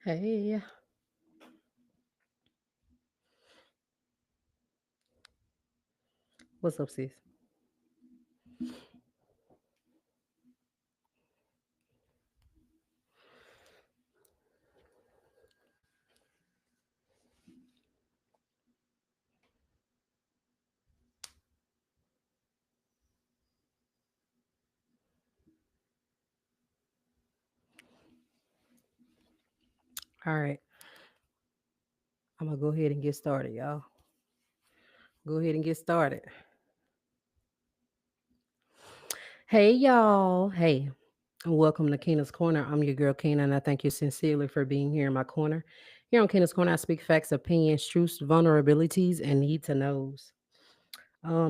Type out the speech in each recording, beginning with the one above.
Hey, what's up, sis? All right, I'm gonna go ahead and get started, y'all. Go ahead and get started. Hey, y'all. Hey, and welcome to Keena's Corner. I'm your girl, Keena, and I thank you sincerely for being here in my corner. Here on Keena's Corner, I speak facts, opinions, truths, vulnerabilities, and need to knows.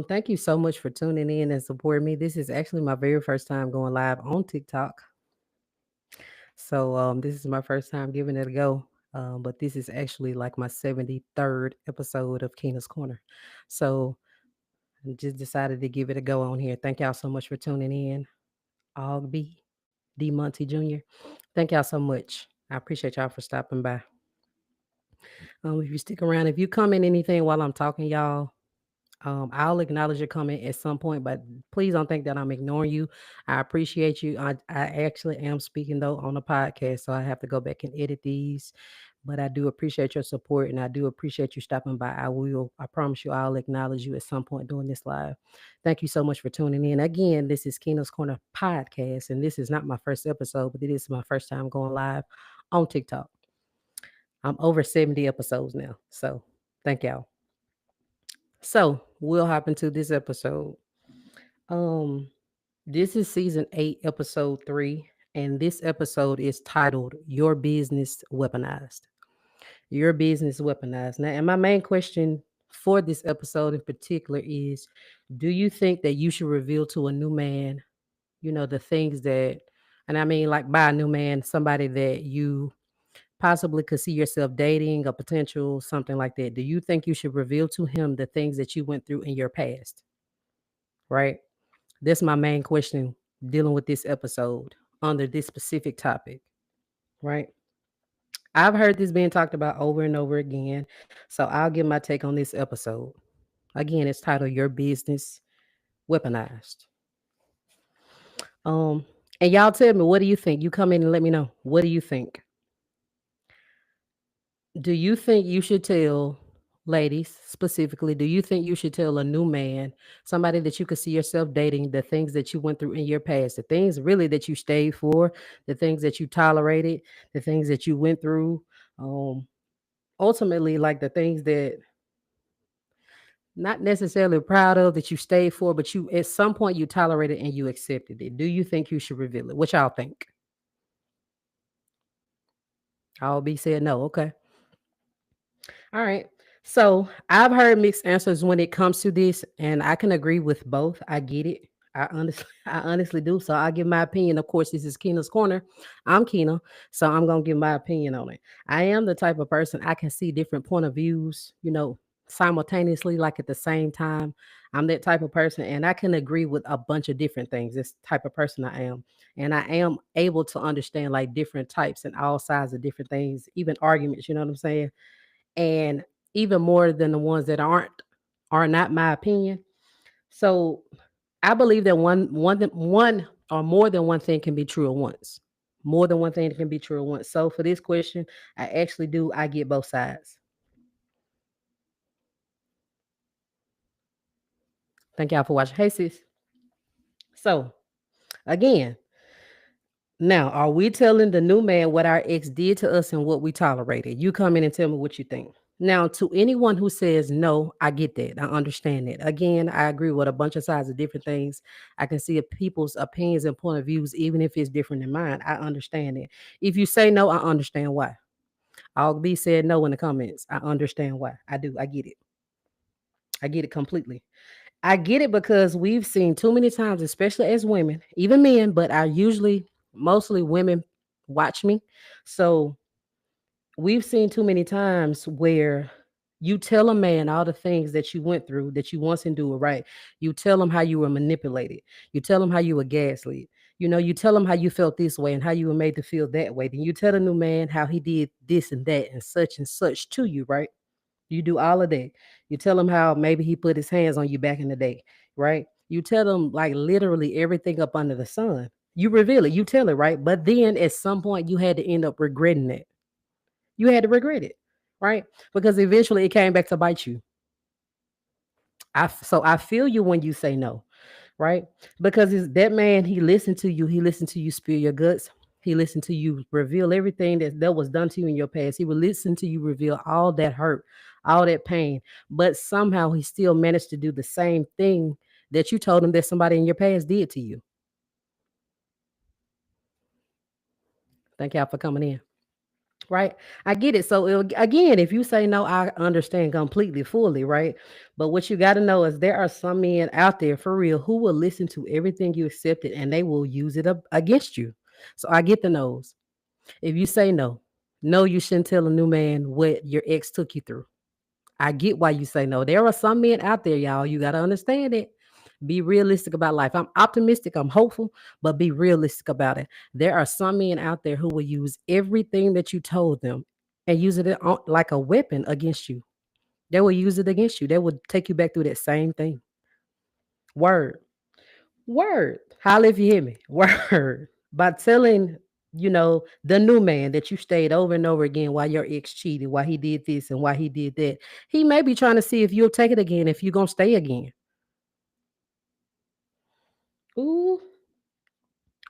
Thank you so much for tuning in and supporting me. This is actually my very first time going live on TikTok. So this is my first time giving it a go. But this is actually like my 73rd episode of Keena's Corner. So I just decided to give it a go on here. Thank y'all so much for tuning in. All D Monty Jr. Thank y'all so much. I appreciate y'all for stopping by. If you stick around, if you comment anything while I'm talking, y'all, I'll acknowledge your comment at some point, but please don't think that I'm ignoring you. I appreciate you. I actually am speaking though on the podcast, so I have to go back and edit these. But I do appreciate your support and I do appreciate you stopping by. I promise you, I'll acknowledge you at some point during this live. Thank you so much for tuning in. Again, this is Keena's Corner podcast, and this is not my first episode, but it is my first time going live on TikTok. I'm over 70 episodes now. So thank y'all. So we'll hop into this episode. Um, this is season 8, episode 3, and this episode is titled Your Business Weaponized. Your business weaponized. Now, and my main question for this episode in particular is, do you think that you should reveal to a new man, the things that, and I mean like by a new man, somebody that you possibly could see yourself dating, a potential, something like that. Do you think you should reveal to him the things that you went through in your past? Right? That's my main question dealing with this episode under this specific topic, right? I've heard this being talked about over and over again. So I'll give my take on this episode. Again, it's titled Your Business Weaponized. Um, and y'all tell me, what do you think? You come in and let me know. What do you think? Do you think you should tell ladies specifically, do you think you should tell a new man, somebody that you could see yourself dating, the things that you went through in your past, the things really that you stayed for, the things that you tolerated, the things that you went through, um, ultimately like the things that not necessarily proud of that you stayed for, but you at some point you tolerated and you accepted it. Do you think you should reveal it? What y'all think? I'll be said no. Okay. All right. So I've heard mixed answers when it comes to this, and I can agree with both. I get it. I honestly do. So I'll give my opinion. Of course, this is Keena's Corner. I'm Keena, so I'm gonna give my opinion on it. I am the type of person I can see different point of views, simultaneously, like at the same time. I'm that type of person, and I can agree with a bunch of different things. This type of person I am, and I am able to understand like different types and all sides of different things, even arguments. You know what I'm saying? And even more than the ones that are not my opinion. So I believe that one or more than one thing can be true at once. More than one thing can be true at once. So for this question, I actually do. I get both sides. Thank y'all for watching. Hey sis. So again, now are we telling the new man what our ex did to us and what we tolerated? You come in and tell me what you think. Now, to anyone who says no, I get that. I understand that. Again, I agree with a bunch of sides of different things. I can see people's opinions and point of views, even if it's different than mine. I understand it. If you say no, I understand why. I'll be said no in the comments. I understand why. I do. I get it. I get it completely. I get it because we've seen too many times, especially as women, even men, but I usually mostly women watch me. So we've seen too many times where you tell a man all the things that you went through that you once endured, right? You tell him how you were manipulated. You tell him how you were gaslit. You know, you tell him how you felt this way and how you were made to feel that way. Then you tell the new man how he did this and such to you, right? You do all of that. You tell him how maybe he put his hands on you back in the day, right? You tell them like literally everything up under the sun. You reveal it, you tell it, right? But then at some point you had to end up regretting it. You had to regret it, right? Because eventually it came back to bite you. So I feel you when you say no, right? Because that man, he listened to you. He listened to you spill your guts. He listened to you reveal everything that was done to you in your past. He would listen to you reveal all that hurt, all that pain. But somehow he still managed to do the same thing that you told him that somebody in your past did to you. Thank y'all for coming in. Right. I get it. So again, if you say no, I understand completely, fully, right? But what you got to know is there are some men out there for real who will listen to everything you accepted and they will use it up against you. So I get the no's. If you say no, no, you shouldn't tell a new man what your ex took you through. I get why you say no. There are some men out there, y'all. You got to understand it. Be realistic about life. I'm optimistic, I'm hopeful, but be realistic about it. There are some men out there who will use everything that you told them and use it like a weapon against you. They will use it against you. They will take you back through that same thing. Word. Word. Holla if you hear me. Word. By telling, the new man that you stayed over and over again why your ex cheated, why he did this and why he did that. He may be trying to see if you'll take it again, if you're going to stay again. Ooh,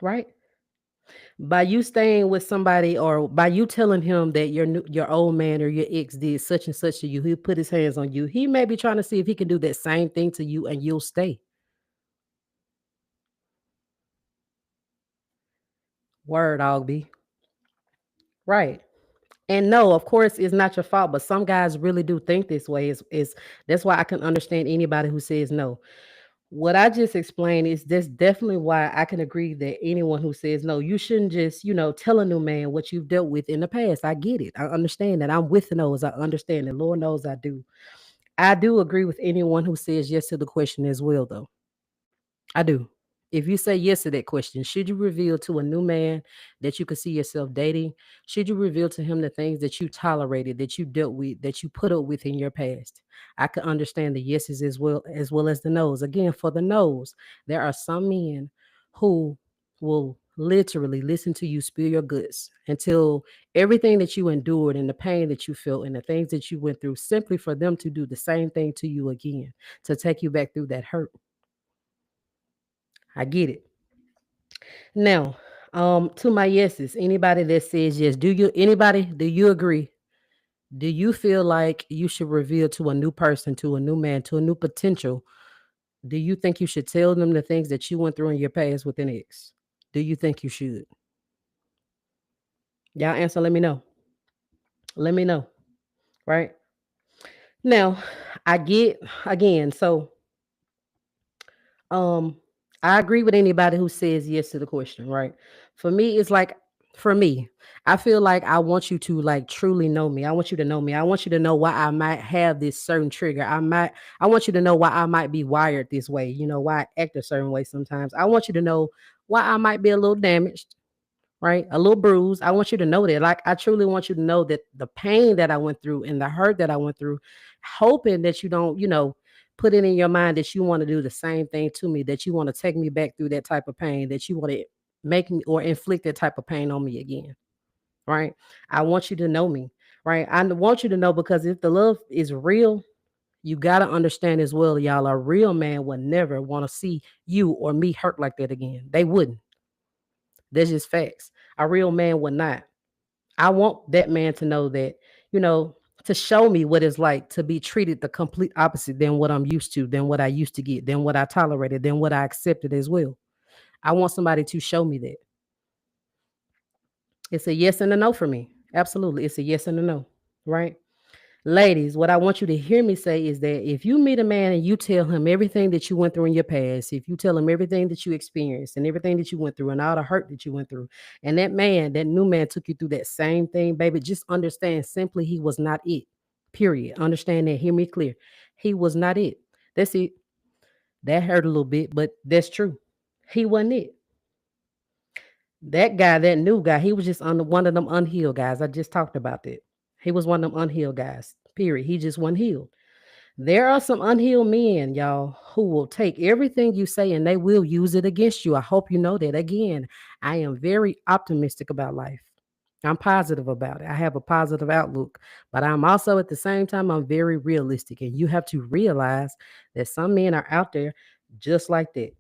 right? By you staying with somebody or by you telling him that your old man or your ex did such and such to you, he put his hands on you. He may be trying to see if he can do that same thing to you and you'll stay. Word, Ogby. Right. And no, of course, it's not your fault, but some guys really do think this way. Is That's why I can understand anybody who says no. What I just explained is that's definitely why I can agree that anyone who says no, you shouldn't just, tell a new man what you've dealt with in the past. I get it. I understand that. I'm with those. I understand it. Lord knows I do. I do agree with anyone who says yes to the question as well, though. I do. If you say yes to that question, should you reveal to a new man that you could see yourself dating? Should you reveal to him the things that you tolerated, that you dealt with, that you put up with in your past? I could understand the yeses as well as the no's. Again, for the no's, there are some men who will literally listen to you spill your guts until everything that you endured and the pain that you felt and the things that you went through, simply for them to do the same thing to you again, to take you back through that hurt. I get it. Now, to my yeses, anybody that says yes, do you agree? Do you feel like you should reveal to a new person, to a new man, to a new potential? Do you think you should tell them the things that you went through in your past with an ex? Do you think you should? Y'all answer, let me know. Let me know. Right? Now, I get again, so um I agree with anybody who says yes to the question, right? For me, it's like For me, I feel like I want you to like truly know me. I want you to know me. I want you to know why I might have this certain trigger. I want you to know why I might be wired this way, why I act a certain way sometimes. I want you to know why I might be a little damaged, right? A little bruised. I want you to know that. Like I truly want you to know that the pain that I went through and the hurt that I went through, hoping that you don't, put it in your mind that you want to do the same thing to me, that you want to take me back through that type of pain, that you want to make me or inflict that type of pain on me again. Right. I want you to know me. Right. I want you to know because if the love is real, you got to understand as well, y'all. A real man would never want to see you or me hurt like that again. They wouldn't. That's just facts. A real man would not. I want that man to know that, you know, to show me what it's like to be treated the complete opposite than what I'm used to, than what I used to get, than what I tolerated, than what I accepted as well. I want somebody to show me that. It's a yes and a no for me. Absolutely. It's a yes and a no. Right? Ladies, what I want you to hear me say is that if you meet a man and you tell him everything that you went through in your past, if you tell him everything that you experienced and everything that you went through and all the hurt that you went through, and that man, that new man took you through that same thing, baby, just understand simply he was not it. Period. Understand that. Hear me clear. He was not it. That's it. That hurt a little bit, but that's true. He wasn't it. That guy, that new guy, he was just on one of them unhealed guys. I just talked about that. He was one of them unhealed guys. Period. He just wasn't healed. There are some unhealed men, y'all, who will take everything you say and they will use it against you. I hope you know that. Again, I am very optimistic about life. I'm positive about it. I have a positive outlook, but I'm also at the same time, I'm very realistic. And you have to realize that some men are out there just like that.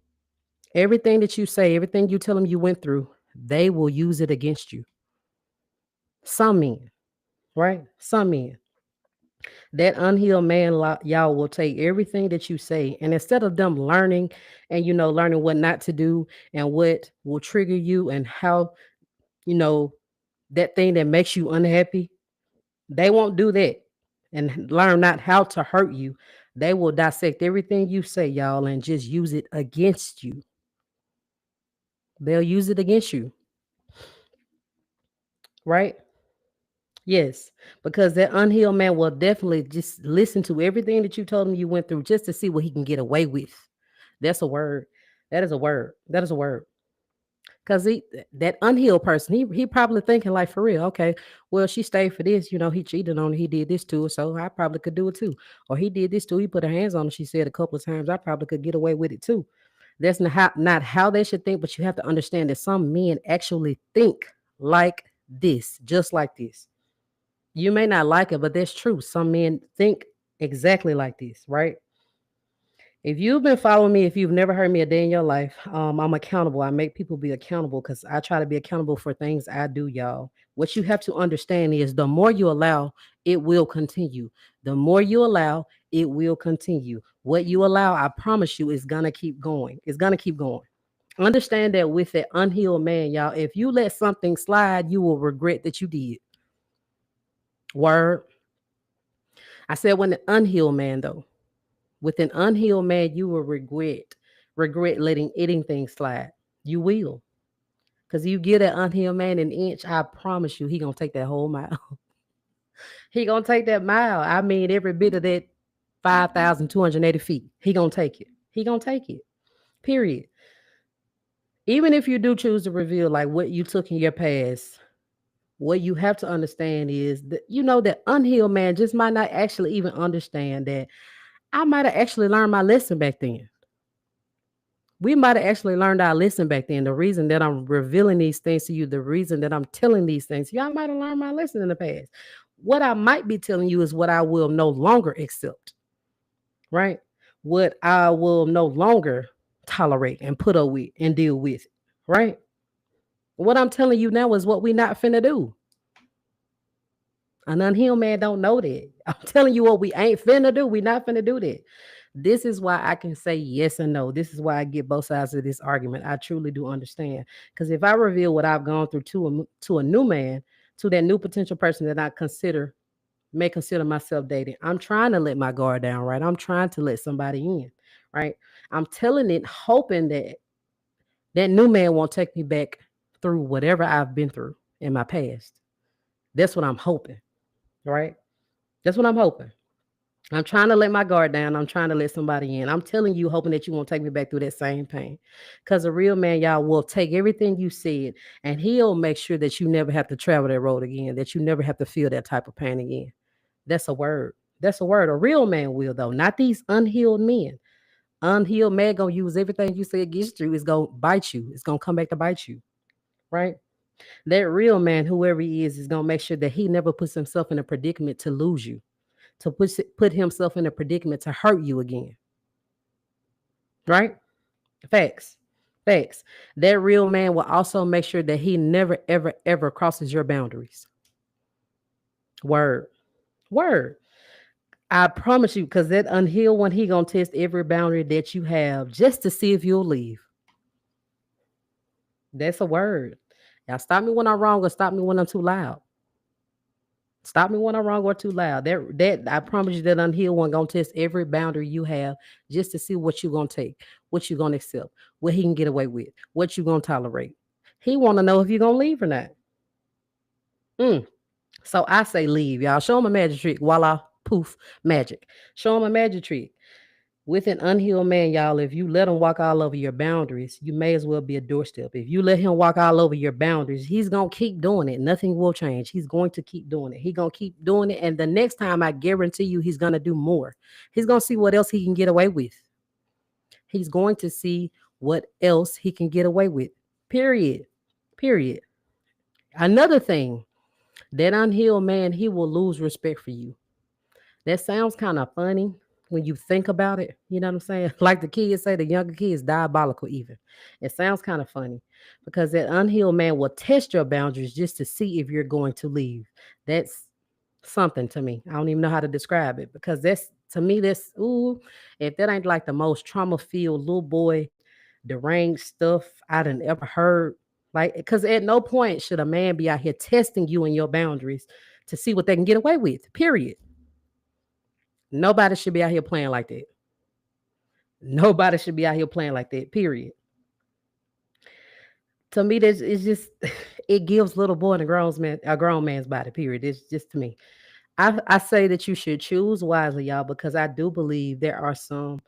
Everything that you say, everything you tell them you went through, they will use it against you. Some men, right? Some men. That unhealed man, y'all will take everything that you say, and instead of them learning and learning what not to do and what will trigger you and how you know that thing that makes you unhappy, they won't do that and learn not how to hurt you. They will dissect everything you say, y'all, and just use it against you. They'll use it against you, right? Yes, because that unhealed man will definitely just listen to everything that you told him you went through just to see what he can get away with. That's a word. That is a word. That is a word. Because that unhealed person, he probably thinking like for real. Okay, well she stayed for this. He cheated on her. He did this to her, so I probably could do it too. Or he did this too. He put her hands on her. She said a couple of times. I probably could get away with it too. That's not how they should think. But you have to understand that some men actually think like this, just like this. You may not like it, but that's true. Some men think exactly like this, right? If you've been following me, if you've never heard me a day in your life, I'm accountable. I make people be accountable because I try to be accountable for things I do, y'all. What you have to understand is the more you allow, it will continue. The more you allow, it will continue. What you allow, I promise you, is gonna keep going. It's gonna keep going. Understand that with that unhealed man, y'all, if you let something slide, you will regret that you did. Word. I said when the unhealed man though. With an unhealed man, you will regret letting anything slide. You will. Because you give that unhealed man an inch, I promise you, he gonna take that whole mile. He gonna take that mile. I mean, every bit of that 5,280 feet. He gonna take it. He gonna take it. Period. Even if you do choose to reveal like what you took in your past, what you have to understand is that that unhealed man just might not actually even understand that I might have actually learned my lesson back then. We might have actually learned our lesson back then. The reason that I'm revealing these things to you, the reason that I'm telling these things, y'all might have learned my lesson in the past. What I might be telling you is what I will no longer accept, right? What I will no longer tolerate and put up with and deal with, right? What I'm telling you now is what we not finna do. An unhealed man don't know that. I'm telling you what we ain't finna do. We not finna do that. This is why I can say yes and no. This is why I get both sides of this argument. I truly do understand. Because if I reveal what I've gone through to a new man, to that new potential person that I may consider myself dating, I'm trying to let my guard down, right? I'm trying to let somebody in, right? I'm telling it, hoping that that new man won't take me back through whatever I've been through. in my past. That's what I'm hoping, right? That's what I'm hoping. I'm trying to let my guard down. I'm trying to let somebody in. I'm telling you, hoping that you won't take me back through that same pain. Because a real man, y'all, will take everything you said and he'll make sure that you never have to travel that road again, that you never have to feel that type of pain again. That's a word. That's a word. A real man will, though, not these unhealed men. Unhealed man gonna use everything you say against you. It's gonna bite you. It's gonna come back to bite you, right? That real man, whoever he is gonna make sure that he never puts himself in a predicament to lose you, to put himself in a predicament to hurt you again, right? Facts. Facts. That real man will also make sure that he never, ever, ever crosses your boundaries. Word. Word. I promise you, because that unhealed one, he gonna test every boundary that you have just to see if you'll leave. That's a word. Now stop me when I'm wrong or stop me when I'm too loud. Stop me when I'm wrong or too loud. That I promise you that unhealed one gonna test every boundary you have just to see what you gonna take, what you gonna accept, what he can get away with, what you gonna tolerate. He wanna know if you're gonna leave or not. Mm. So I say leave, y'all. Show him a magic trick. Voila, poof, magic. Show him a magic trick. With an unhealed man, y'all, if you let him walk all over your boundaries, you may as well be a doorstep. If you let him walk all over your boundaries, he's going to keep doing it. Nothing will change. He's going to keep doing it. He's going to keep doing it. And the next time, I guarantee you, he's going to do more. He's going to see what else he can get away with. He's going to see what else he can get away with. Period. Period. Another thing, that unhealed man, he will lose respect for you. That sounds kind of funny when you think about it. You know what I'm saying? Like the kids say, the younger kids, diabolical even. It sounds kind of funny because that unhealed man will test your boundaries just to see if you're going to leave. That's something to me. I don't even know how to describe it because that's, to me, that's, ooh, if that ain't like the most trauma filled little boy, deranged stuff I done ever heard. Like, because at no point should a man be out here testing you and your boundaries to see what they can get away with, period. Nobody should be out here playing like that. Nobody should be out here playing like that. Period. To me, this it's just it gives little boy and a grown man's body. Period. It's just to me. I say that you should choose wisely, y'all, because I do believe there are some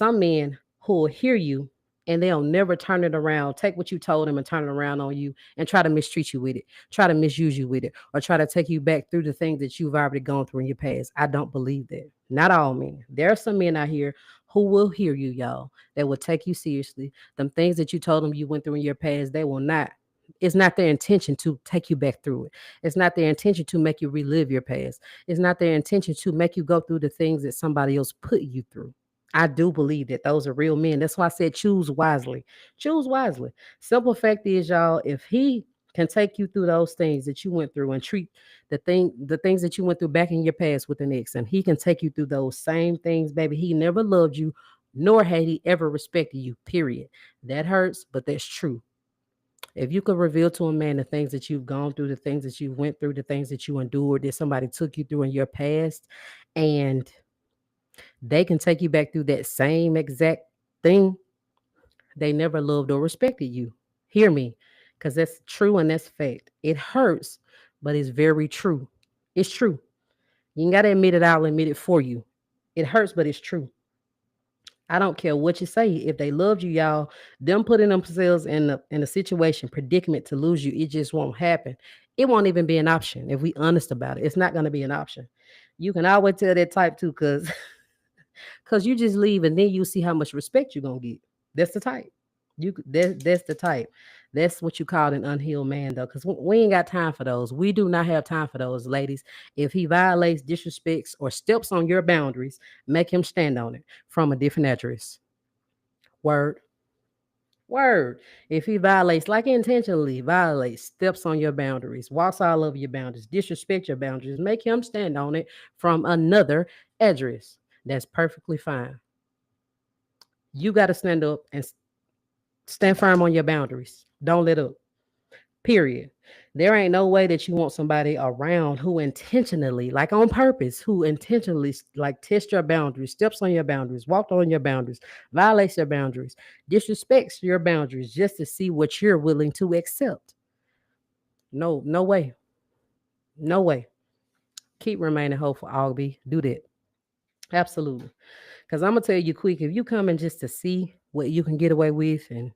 men who will hear you and they'll never turn it around, take what you told them and turn it around on you and try to mistreat you with it, try to misuse you with it, or try to take you back through the things that you've already gone through in your past. I don't believe that. Not all men. There are some men out here who will hear you, y'all, that will take you seriously. Them things that you told them you went through in your past, they will not. It's not their intention to take you back through it. It's not their intention to make you relive your past. It's not their intention to make you go through the things that somebody else put you through. I do believe that those are real men. That's why I said choose wisely. Choose wisely. Simple fact is, y'all, if he can take you through those things that you went through and treat the things that you went through back in your past with an ex, and he can take you through those same things, baby. He never loved you, nor had he ever respected you. Period. That hurts, but that's true. If you could reveal to a man the things that you've gone through, the things that you went through, the things that you endured, that somebody took you through in your past, and they can take you back through that same exact thing, they never loved or respected you. Hear me, because that's true and that's fact. It hurts, but it's very true. It's true. You ain't got to admit it, I'll admit it for you. It hurts, but it's true. I don't care what you say. If they loved you, y'all, them putting themselves in a situation, predicament to lose you, it just won't happen. It won't even be an option. If we honest about it, it's not going to be an option. You can always tell that type too, because you just leave and then you see how much respect you're gonna get. That's the type. That's the type. That's what you call an unhealed man, though, because we ain't got time for those. We do not have time for those, ladies. If he violates, disrespects, or steps on your boundaries, make him stand on it from a different address. Word. Word. If he violates, like intentionally violates, steps on your boundaries, walks all over your boundaries, disrespect your boundaries, make him stand on it from another address. That's perfectly fine. You got to stand up and stand firm on your boundaries. Don't let up. Period. There ain't no way that you want somebody around who intentionally, like on purpose, who intentionally like test your boundaries, steps on your boundaries, walked on your boundaries, violates your boundaries, disrespects your boundaries just to see what you're willing to accept. No, no way. No way. Keep remaining hopeful, Albie. Do that. Absolutely. Because I'm gonna tell you quick, if you coming just to see what you can get away with, and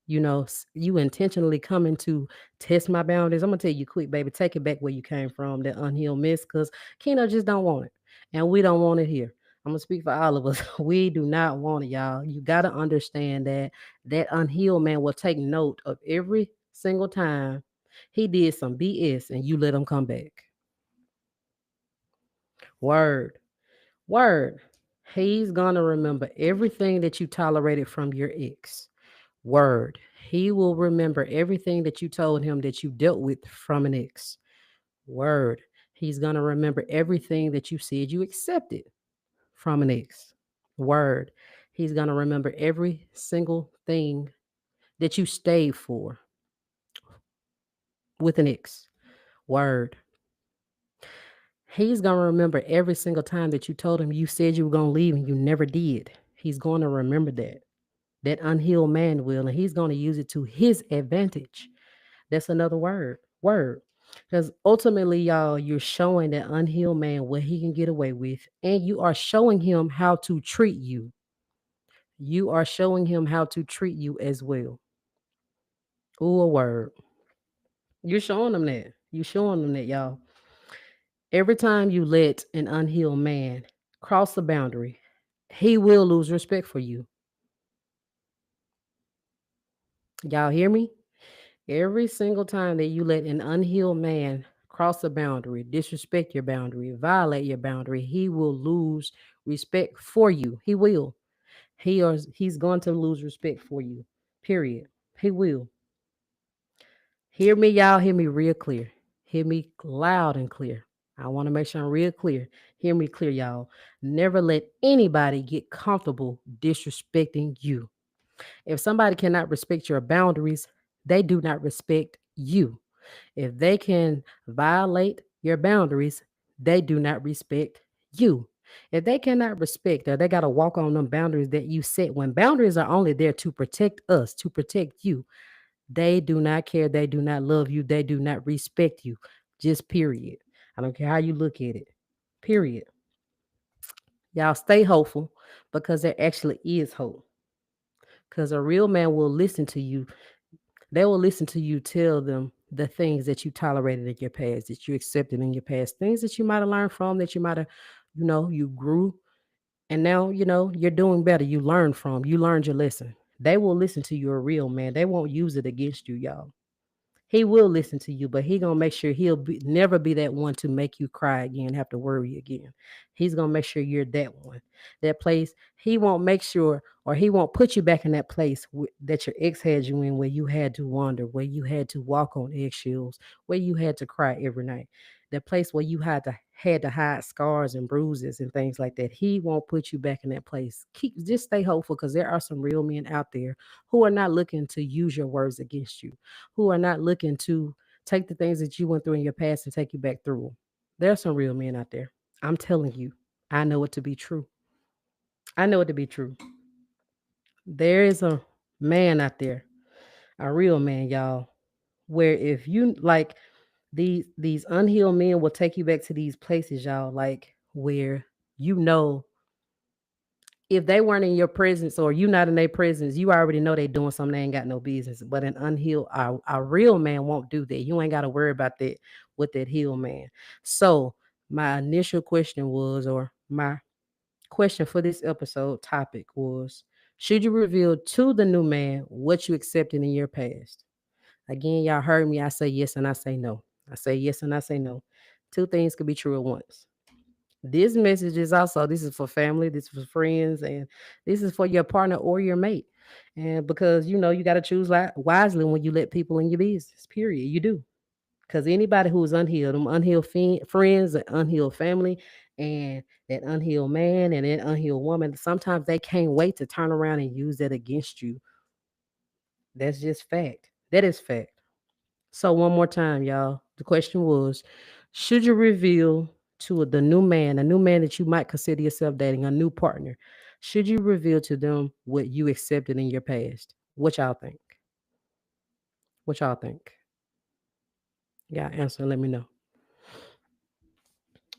you intentionally coming to test my boundaries, I'm gonna tell you quick, baby, take it back where you came from, that unhealed mess, because Keno just don't want it, and we don't want it here. I'm gonna speak for all of us. We do not want it, y'all. You gotta understand that that unhealed man will take note of every single time he did some BS, and you let him come back. Word. Word. He's gonna remember everything that you tolerated from your ex. Word. He will remember everything that you told him that you dealt with from an ex. Word. He's gonna remember everything that you said you accepted from an ex. Word. He's gonna remember every single thing that you stayed for with an ex. Word. He's gonna remember every single time that you told him you said you were gonna leave and you never did. He's gonna remember that. That unhealed man will, and he's going to use it to his advantage. That's another word. Because ultimately, y'all, you're showing that unhealed man what he can get away with, and you are showing him how to treat you. You are showing him how to treat you as well. Ooh, a word. You're showing them that. You're showing them that, y'all. Every time you let an unhealed man cross the boundary, he will lose respect for you. Y'all hear me? Every single time that you let an unhealed man cross a boundary, disrespect your boundary, violate your boundary, he will lose respect for you. He will. He's going to lose respect for you. Period. He will. Hear me, y'all. Hear me real clear. Hear me loud and clear. I want to make sure I'm real clear. Hear me clear, y'all. Never let anybody get comfortable disrespecting you. If somebody cannot respect your boundaries, they do not respect you. If they can violate your boundaries, they do not respect you. If they cannot respect or they got to walk on them boundaries that you set, when boundaries are only there to protect us, to protect you, they do not care. They do not love you. They do not respect you. Just period. I don't care how you look at it. Period. Y'all stay hopeful because there actually is hope. Because a real man will listen to you. They will listen to you tell them the things that you tolerated in your past, that you accepted in your past, things that you might have learned from, that you might have, you grew. And now, you're doing better. You learned from, you learned your lesson. They will listen to you, a real man. They won't use it against you, y'all. He will listen to you, but he gonna make sure never be that one to make you cry again, have to worry again. He's gonna make sure you're that one, that place. He won't make sure, or he won't put you back in that place that your ex had you in, where you had to wander, where you had to walk on eggshells, where you had to cry every night. That place where you had to hide scars and bruises and things like that. He won't put you back in that place. Just stay hopeful, because there are some real men out there who are not looking to use your words against you, who are not looking to take the things that you went through in your past and take you back through them. There are some real men out there. I'm telling you, I know it to be true. I know it to be true. There is a man out there, a real man, y'all, where if you like these unhealed men will take you back to these places, y'all, like where you know if they weren't in your presence or you not in their presence, you already know they doing something they ain't got no business. But an unhealed, a real man won't do that. You ain't got to worry about that with that healed man. So my initial question was, or my question for this episode topic was, should you reveal to the new man what you accepted in your past? Again, y'all heard me. I say yes and I say no. I say yes and I say no. Two things could be true at once. This message is also, this is for family, this is for friends, and this is for your partner or your mate. And because you got to choose wisely when you let people in your business. Period. You do. Because anybody who's unhealed, them unhealed friends, an unhealed family, and that unhealed man and that unhealed woman, sometimes they can't wait to turn around and use that against you. That's just fact. That is fact. So one more time, y'all. The question was, should you reveal to the new man, a new man that you might consider yourself dating, a new partner, should you reveal to them what you accepted in your past? What y'all think? What y'all think? Y'all answer. Let me know.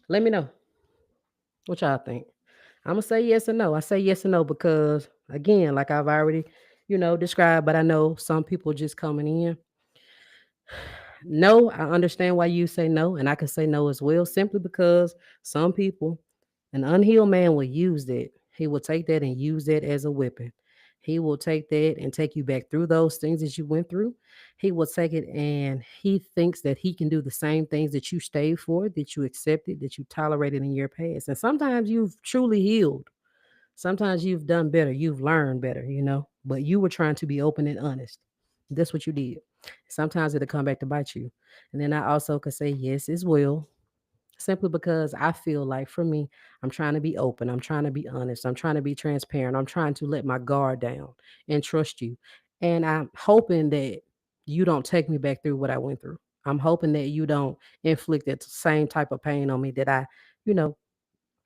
Let me know what y'all think. I'm gonna say yes or no. I say yes or no because again, like I've already, described, but I know some people just coming in. No, I understand why you say no, and I can say no as well, simply because some people, an unhealed man will use that. He will take that and use that as a weapon. He will take that and take you back through those things that you went through. He will take it and he thinks that he can do the same things that you stayed for, that you accepted, that you tolerated in your past. And sometimes you've truly healed. Sometimes you've done better, you've learned better, but you were trying to be open and honest. That's what you did. Sometimes it'll come back to bite you. And then I also could say yes as well, simply because I feel like for me, I'm trying to be open, I'm trying to be honest, I'm trying to be transparent, I'm trying to let my guard down and trust you. And I'm hoping that you don't take me back through what I went through. I'm hoping that you don't inflict that same type of pain on me that you know,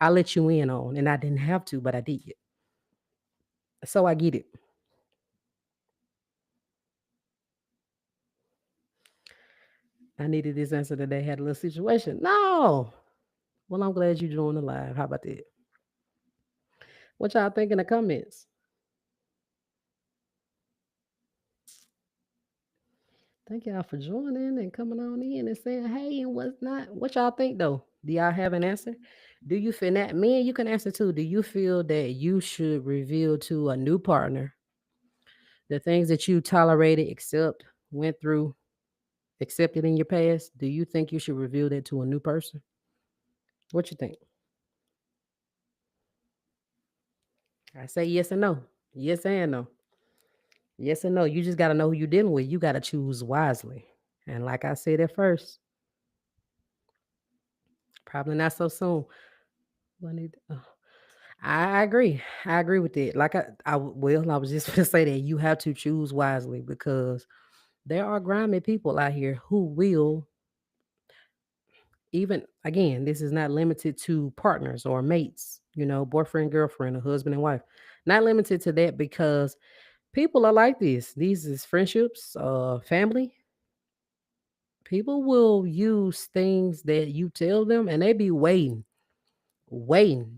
I let you in on and I didn't have to, but I did. So I get it. I needed this answer today. Had a little situation. No. Well, I'm glad you joined the live. How about that? What y'all think in the comments? Thank y'all for joining and coming on in and saying hey and what's not. What y'all think though? Do y'all have an answer? Do you feel that man? You can answer too. Do you feel that you should reveal to a new partner the things that you tolerated, accept, went through, accepted in your past? Do you think you should reveal that to a new person? What you think? I say yes and no. Yes and no. Yes and no. You just got to know who you're dealing with. You got to choose wisely. And like I said at first, probably not so soon. I agree. I agree with that. I was just gonna say that you have to choose wisely because there are grimy people out here who will even again. This is not limited to partners or mates. Boyfriend, girlfriend, or husband and wife. Not limited to that because people are like this. These is friendships, family. People will use things that you tell them, and they be waiting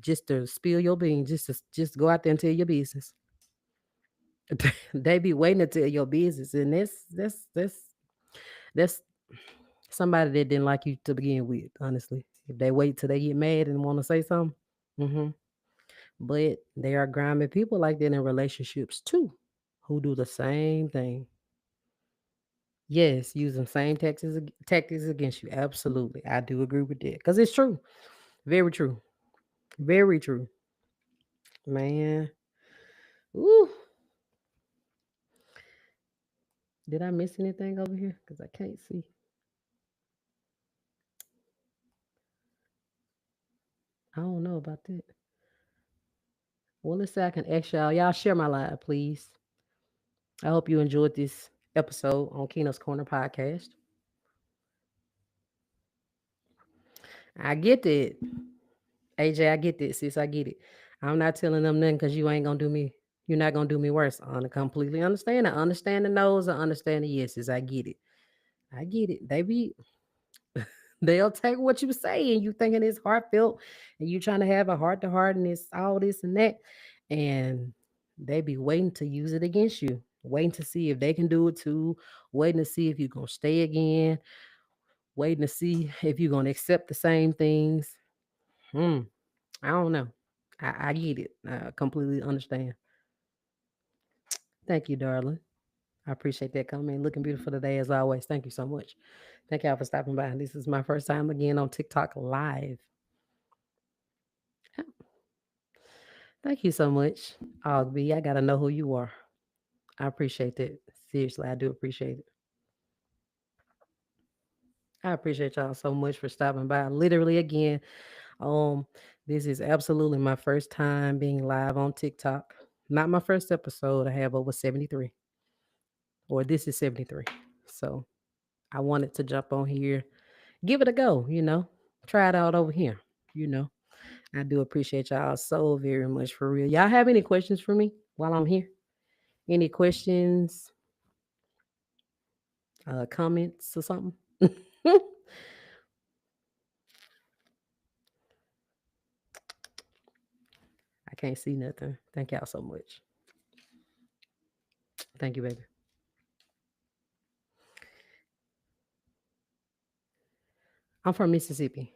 just to spill your beans, just go out there and tell your business. They be waiting to tell your business, and that's somebody that didn't like you to begin with. Honestly, if they wait till they get mad and want to say something, hmm but there are grimy people like that in relationships too, who do the same thing. Yes, use the same tactics against you. Absolutely, I do agree with that because it's true. Very true. Very true, man. Ooh, did I miss anything over here? Because I can't see. I don't know about that. Well, let's say I can ask y'all. Y'all share my live, please. I hope you enjoyed this episode on Keena's Corner podcast. I get that. AJ, I get that, sis. I get it. I'm not telling them nothing because you ain't gonna do me. You're not gonna do me worse. I completely understand. I understand the no's. I understand the yeses. I get it. I get it. They'll take what you say and you thinking it's heartfelt and you trying to have a heart to heart and it's all this and that. And they be waiting to use it against you, waiting to see if they can do it too, waiting to see if you're gonna stay again, waiting to see if you're gonna accept the same things. Hmm. I don't know. I get it. I completely understand. Thank you, darling. I appreciate that comment. Looking beautiful today as always. Thank you so much. Thank y'all for stopping by. This is my first time again on TikTok live. Thank you so much, Ogby. I gotta know who you are. I appreciate that. Seriously, I do appreciate it. I appreciate y'all so much for stopping by. Literally again, um, this is absolutely my first time being live on TikTok. Not my first episode. I have over 73. Or this is 73. So I wanted to jump on here, give it a go. Try it out over here, you know. I do appreciate y'all so very much for real. Y'all have any questions for me while I'm here? Any questions, comments or something? I can't see nothing. Thank y'all so much. Thank you, baby. I'm from Mississippi.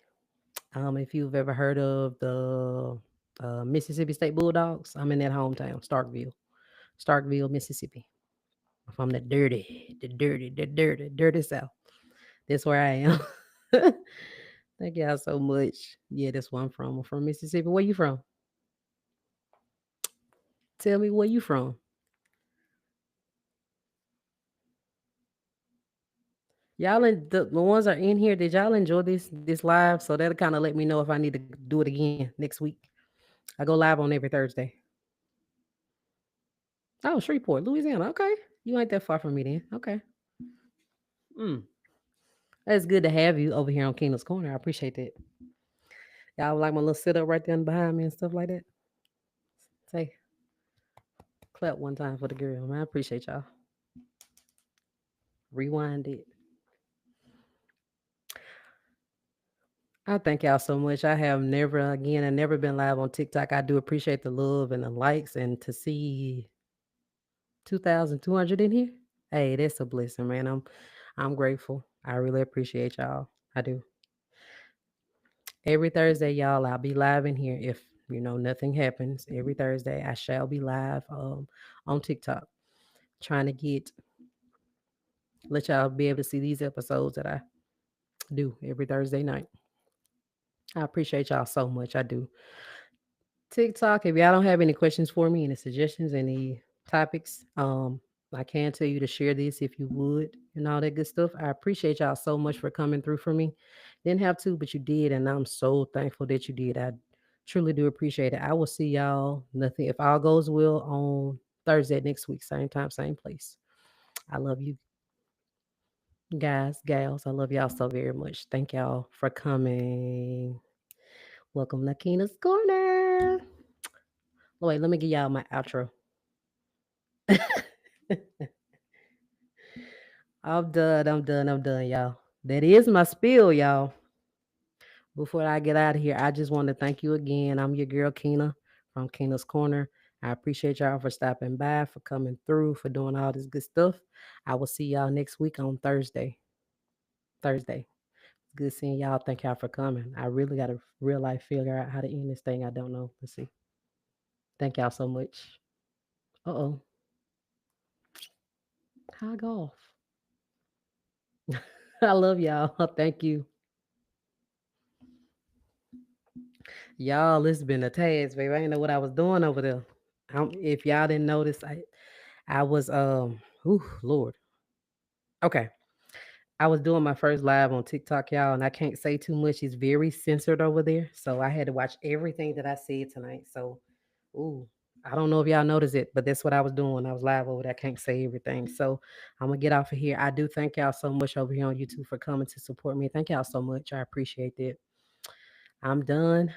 If you've ever heard of the Mississippi State Bulldogs, I'm in that hometown, Starkville, Mississippi. I'm from the dirty South. That's where I am. Thank y'all so much. Yeah, that's where I'm from. I'm from Mississippi. Where you from? Tell me where you from. Y'all the ones are in here. Did y'all enjoy this live? So that'll kind of let me know if I need to do it again next week. I go live on every Thursday. Oh, Shreveport, Louisiana. Okay, you ain't that far from me then. Okay. Mm. It's good to have you over here on Keena's Corner. I appreciate that. Y'all like my little setup right there behind me and stuff like that. Say, clap one time for the girl, man. I appreciate y'all. Rewind it. I thank y'all so much. I have never, again, I never been live on TikTok. I do appreciate the love and the likes, and to see 2,200 in here. Hey, that's a blessing, man. I'm grateful. I really appreciate y'all. I do. Every Thursday, y'all, I'll be live in here. If nothing happens, every Thursday I shall be live on TikTok, trying to let y'all be able to see these episodes that I do every Thursday night. I appreciate y'all so much. I do. TikTok, if y'all don't have any questions for me, any suggestions, any topics, I can tell you to share this if you would and all that good stuff. I appreciate y'all so much for coming through for me. Didn't have to, but you did, and I'm so thankful that you did. I truly do appreciate it. I will see y'all nothing if all goes well on Thursday next week, same time, same place. I love you guys, gals. I love y'all so very much. Thank y'all for coming. Welcome to Keena's Corner. Oh, wait, let me give y'all my outro. I'm done. I'm done. I'm done, y'all. That is my spiel, y'all. Before I get out of here, I just want to thank you again. I'm your girl, Keena from Keena's Corner. I appreciate y'all for stopping by, for coming through, for doing all this good stuff. I will see y'all next week on Thursday. Thursday. Good seeing y'all. Thank y'all for coming. I really got to real life figure out how to end this thing. I don't know. Let's see. Thank y'all so much. Uh-oh. How I go off? I love y'all. Thank you. Y'all, it's been a task, baby. I didn't know what I was doing over there. If y'all didn't notice, I was ooh, Lord. Okay. I was doing my first live on TikTok, y'all, and I can't say too much. It's very censored over there. So I had to watch everything that I said tonight. So ooh, I don't know if y'all noticed it, but that's what I was doing. I was live over there. I can't say everything. So I'm gonna get off of here. I do thank y'all so much over here on YouTube for coming to support me. Thank y'all so much. I appreciate that. I'm done.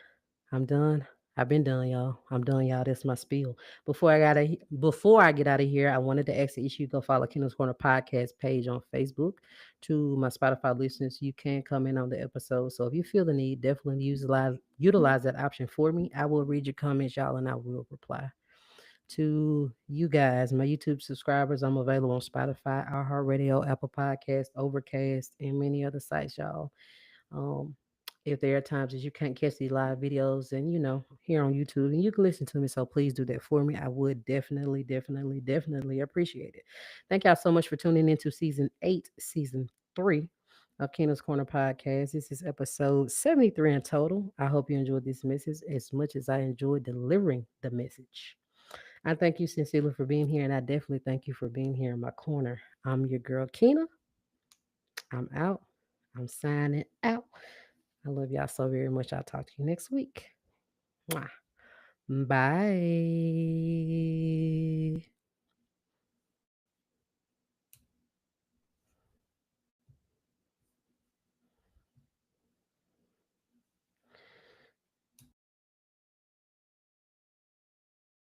I'm done. I've been done, y'all. I'm done, y'all. That's my spiel. Before I get out of here, I wanted to ask that you go follow Kendall's Corner podcast page on Facebook. To my Spotify listeners, you can come in on the episode. So if you feel the need, definitely utilize that option for me. I will read your comments, y'all, and I will reply. To you guys, my YouTube subscribers, I'm available on Spotify, iHeartRadio, Apple Podcast, Overcast, and many other sites, y'all. Um, if there are times that you can't catch these live videos and here on YouTube, and you can listen to me, so please do that for me. I would definitely, definitely, definitely appreciate it. Thank y'all so much for tuning into season 3 of Keena's Corner podcast. This is episode 73 in total. I hope you enjoyed this message as much as I enjoyed delivering the message. I thank you sincerely for being here, and I definitely thank you for being here in my corner. I'm your girl, Keena. I'm out. I'm signing out. I love y'all so very much. I'll talk to you next week. Mwah. Bye.